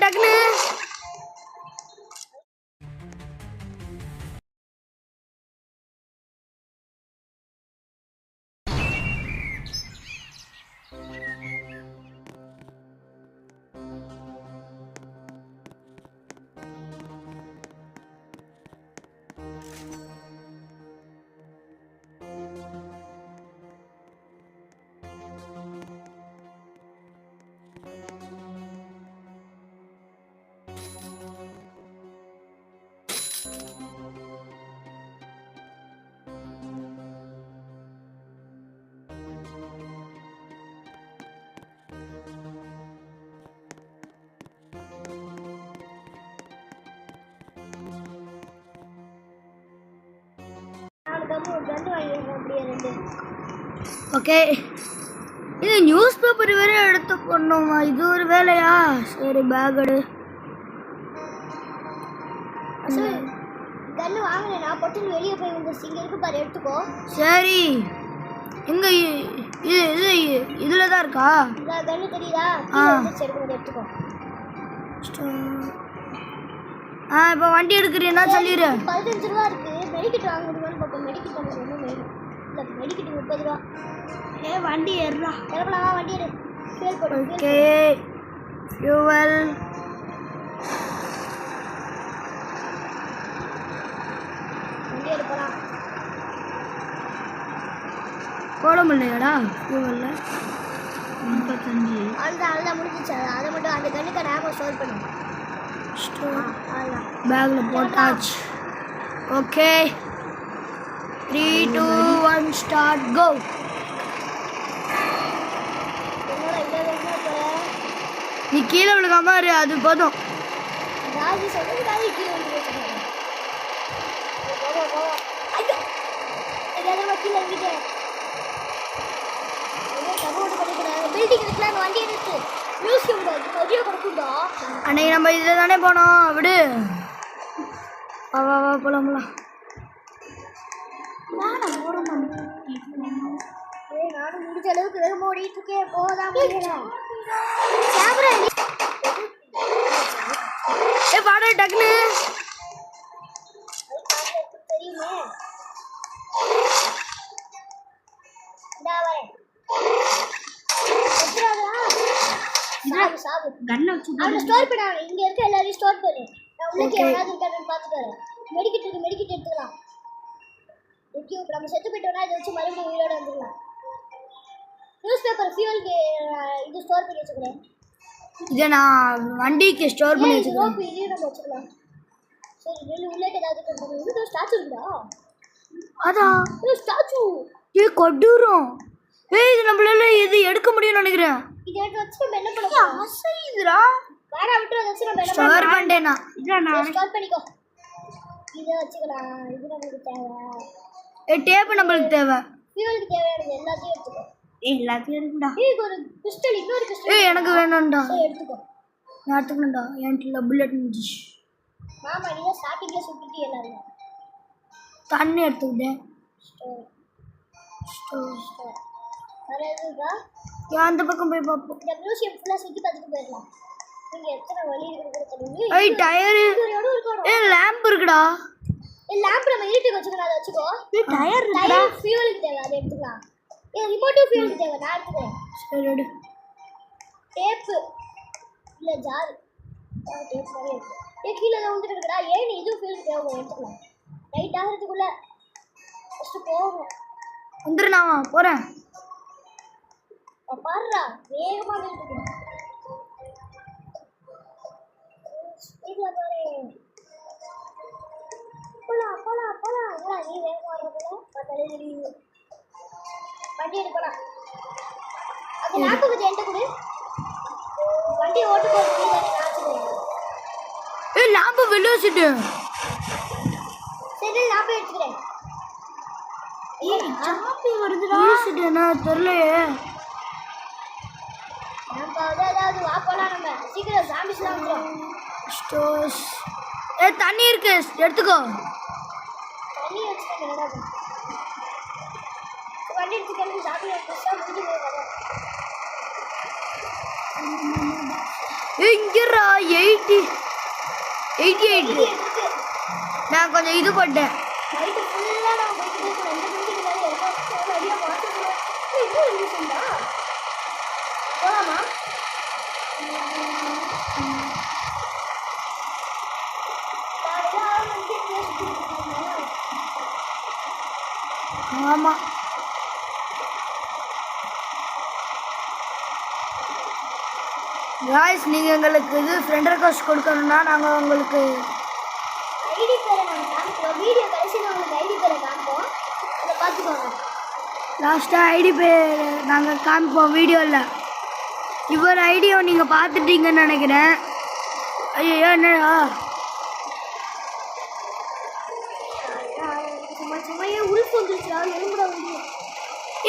டக்குனு ஓகே. இது news paper வேற எடுத்து போடணுமா? இது ஒரு வேலையா? சரி பேக் எடு. கன்னு வாங்கல, நான் பொட்டில் வெளியே போய் வந்து இங்க இருக்கு பாரு, எடுத்துக்கோ. சரி எங்க இது இதுல தான் இருக்கா? இந்த கன்னு தெரியுதா? சரி எடுத்துக்கோ. இப்போ வண்டி எடுக்கிறீன்னா சொல்லிடு. 15 ரூபா இருக்கு. மெடிக்கெட் வாங்க முடியுமான்னு பார்ப்போம். மெடிக்கெட் வாங்க முடியுமா? இல்லை மெடிக்கெட் 30 ரூபா. வண்டி ஏறுறா. கிளம்பலாமா? வண்டி எடு. ஃபியூல் போடு. Okay fuel. வண்டி எடுக்கலாம். போட முடியலடா ஃபியூவல்ல. 55. அதுதான் முடிஞ்சிச்சு. அதை மட்டும் அந்த கண்ணுக்கு நாம ஸ்டோர் பண்ணுவோம். பேக்ல போட்டாச்சு. ஓகே 3 2 1 ஸ்டார்ட் கோ. நீ கீழே விழுகாம இரு, அது போதும். ராஜி சொல்லுங்க கீழே விழுந்து ஐயோ இதெல்லாம் கீழே விழுந்துட்டேன். பில்டிங் இருக்குல்ல, வண்டி எடுத்து மியூசியம் நிறைய கொடுக்குதா. அன்னைக்கு நம்ம இதில் தானே போனோம். விடு, வா வா வா போலாம் போலாம். நானும் முடிஞ்ச அளவுக்கு வேகமாக ஓடிட்டு இருக்கேன். போதான் பாட டக்குனு தெரியுமே. ஸ்டோர் பண்ண இங்க இருக்க எல்லாரையும் ஸ்டோர் பண்ணு. நான் உள்ளே யாராவது இருக்காங்கன்னு பார்த்துட்டு வரேன். மெடிக்கெட் இருக்கு, மெடிக்கெட் எடுத்துக்கலாம். ஓகே, நம்ம செத்து போயிட்டோம்னா இதை வச்சு மறுபடியும் உயிரோட வந்துடலாம். நியூஸ் பேப்பர் ஃபியூவலுக்கு இது ஸ்டோர் பண்ணி வச்சுக்கிறேன். இதை நான் வண்டிக்கு ஸ்டோர் பண்ணி வச்சுக்கிறேன். இதையும் நம்ம வச்சுக்கலாம். சரி, வெளியே உள்ளே ஏதாவது பண்ணுறது. இது ஸ்டாச்சு இருக்குதா? அதான் ஸ்டாச்சு. கொடூரம். இது நம்மளால இது எடுக்க முடியும்னு நினைக்கிறேன். இதை வச்சு நம்ம என்ன பண்ணுவோம்? அசைதுடா. வேற விட்டு அதை வச்சு நம்ம என்ன ஸ்டோர் பண்ணிட்டேனா? ஸ்டோர் பண்ணிக்கோ. இதை வச்சுக்கலாம். இது நமக்கு தேவை. டேப் நம்மளுக்கு தேவை. ஃபியூவலுக்கு தேவையானது எல்லாத்தையும் எடுத்துக்கோ. எல்லாத்தையும் எடுக்கடா. ஒரு பிஸ்டல், இன்னொரு பிஸ்டல். எனக்கு வேணும்டா. எடுத்துக்கோ. நான் எடுத்துக்கணும்டா. என்கிட்ட புல்லட் இருந்துச்சு. மாமா நீ ஸ்டார்டிங்ல சுத்திட்டு எல்லாரும் தண்ணி எடுத்துக்கிட்டேன். வேற எதுக்கா? அந்த பக்கம் போய் பார்ப்போம். இந்த மியூசியம் ஃபுல்லா சுத்தி பார்த்துட்டு போயிடலாம். நீங்க எத்தனை வழி இருக்குன்னு தெரியுது. ஐ டயர். லேம்ப் இருக்குடா. லேம்ப் நம்ம இருட்டுக்கு வச்சுக்கலாம். அதை வச்சுக்கோ. டயர் இருக்குடா. ஃபியூவலுக்கு தேவை, அதை எடுத்துக்கலாம். ரிமோட்டிவ் ஃபியூவலுக்கு தேவை, நான் எடுத்துக்கிறேன். சரி எடு. டேப் இல்ல ஜார். டேப் மாதிரி இருக்கு. கீழே தான் வந்துட்டு இருக்குடா. ஏன் இது ஃபியூவலுக்கு தேவை, எடுத்துக்கலாம். ரைட் ஆகிறதுக்குள்ள ஃபஸ்ட்டு போகணும். வந்துரு, நான் போகிறேன். பாருடா, வேகமாக இருக்கு. ஸ்பீடில் பாரு. போலாம் போலாம் போலாம். இல்லை நீ வேகமாக இருக்கணும். பார்த்தாலே தெரியுது. வண்டி எடுக்கலாம். அது லேம்பு கொஞ்சம் என்கிட்ட கொடு. வண்டி ஓட்டு போகிறது லேம்பு வெளியோசிட்டு. சரி, லேம்பு எடுத்துக்கிறேன். ஜாம்பி வருதுடா. ஈசிட்டேனா தெரியலையே. அதாவது வா போலாம். நம்ம சீக்கிரம் ஜாம்பிஸ்லாம் வந்துடும். ஸ்டோர்ஸ் தண்ணி இருக்கு, எடுத்துக்கோ. தண்ணி வச்சுக்கோங்க. வண்டி எடுத்துக்கிட்டு ஜாம்பி எடுத்து முடிஞ்சு போயிடும். இங்கரா 80 88. நான் கொஞ்சம் இது போட்டேன். நைட்டு ஃபுல்லாக நான் போய்கிட்டே இருக்கேன். 2 மணிக்கு மேலே எல்லாம் நிறையா மாற்றணும். என்ன இருந்துச்சுண்டா போகலாமா? ஆமாம் காய்ஸ், நீங்கள் எங்களுக்கு இது ஃப்ரெண்ட் ரெக்வஸ்ட் கொடுக்கணும்னா நாங்கள் உங்களுக்கு ஐடி பேரை நாங்கள் காமிப்போம். வீடியோ கடைசியில் உங்களுக்கு ஐடி பேரை காமிப்போம். அதை பார்த்துக்கோங்க. லாஸ்ட்டாக ஐடி பேர் நாங்கள் காமிப்போம் வீடியோவில். இவர் ஐடியோ நீங்கள் பார்த்துட்டீங்கன்னு நினைக்கிறேன். ஐயோ என்னடா சும்மா சும்மா ஏன் உள்ஃப் வந்துருச்சுடா எலும்புட வந்து.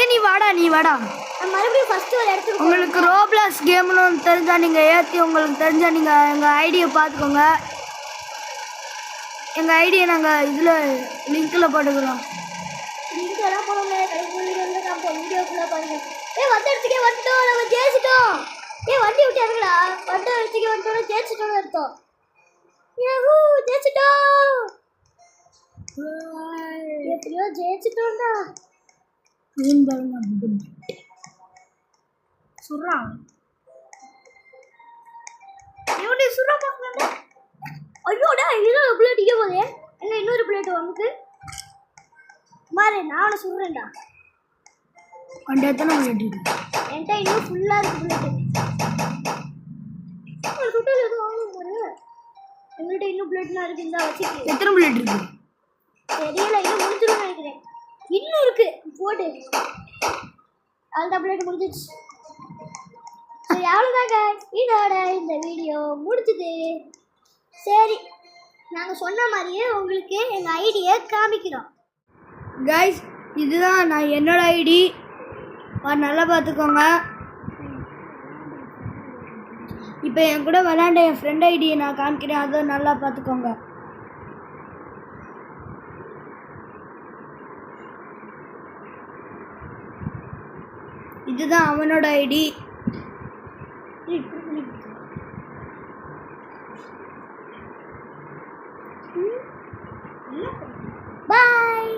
ஏன் நீ வாடா நான் மறுபடியும் ஃபஸ்ட்டு ஒரு இடத்துக்கு உங்களுக்கு ரோப்ளாக்ஸ் கேம்னு தெரிஞ்சால் நீங்கள் ஏற்றி உங்களுக்கு தெரிஞ்சால் நீங்கள் எங்கள் ஐடியை பார்த்துக்கோங்க. எங்கள் ஐடியை நாங்கள் இதில் லிங்க்கில் போட்டுக்கிறோம். லிங்க்கெல்லாம் போட முடியாது. கடைசி வீடியோ காமிப்போம். வீடியோக்குள்ளே பாருங்க. வந்த இடத்துக்கே வந்துட்டோம். நம்ம ஜெயிச்சிட்டோம். வண்டி விட்டு இறங்கடா. வந்த இடத்துக்கே வந்துட்டோம். ஜெயிச்சிட்டோம்னு அர்த்தம். ஜெயிச்சிட்டோம். எப்படியோ ஜெயிச்சிட்டோம்டா. சுடுறான் எப்படி சுடுறா பார்க்கல. ஐயோடா இன்னொரு பிளேட் இங்கே போதே. என்ன இன்னொரு பிளேட் உனக்கு மாறு. நான் சுடுறேன்டா. அந்த எத்தனை பிளேட் இருக்கு என்கிட்ட இன்னும் ஃபுல்லாக இருக்கு பிளேட்டு. சுட்டது எதுவும் வாங்க போரு. எங்கள்கிட்ட இன்னும் பிளேட்லாம் இருக்கு. இந்த வச்சுக்கு எத்தனை பிளேட் இருக்கு தெரியல. இன்னும் முடிஞ்சிடும் நினைக்கிறேன். இன்னும் இருக்கு போட்டு. அந்த பிளேட் முடிஞ்சிச்சு. சரி அவ்வளோதாங்க. இதோட இந்த வீடியோ முடிஞ்சுது. சரி நாங்கள் சொன்ன மாதிரியே உங்களுக்கு எங்கள் ஐடியை காமிக்கிறோம். கைஸ், இதுதான் நான் என்னோட ஐடி. நல்லா பார்த்துக்கோங்க. இப்போ என் கூட விளையாண்ட என் ஃப்ரெண்ட் ஐடியை நான் காமிக்கிறேன். அதை நல்லா பார்த்துக்கோங்க. இதுதான் அவனோட ஐடி. பாய்.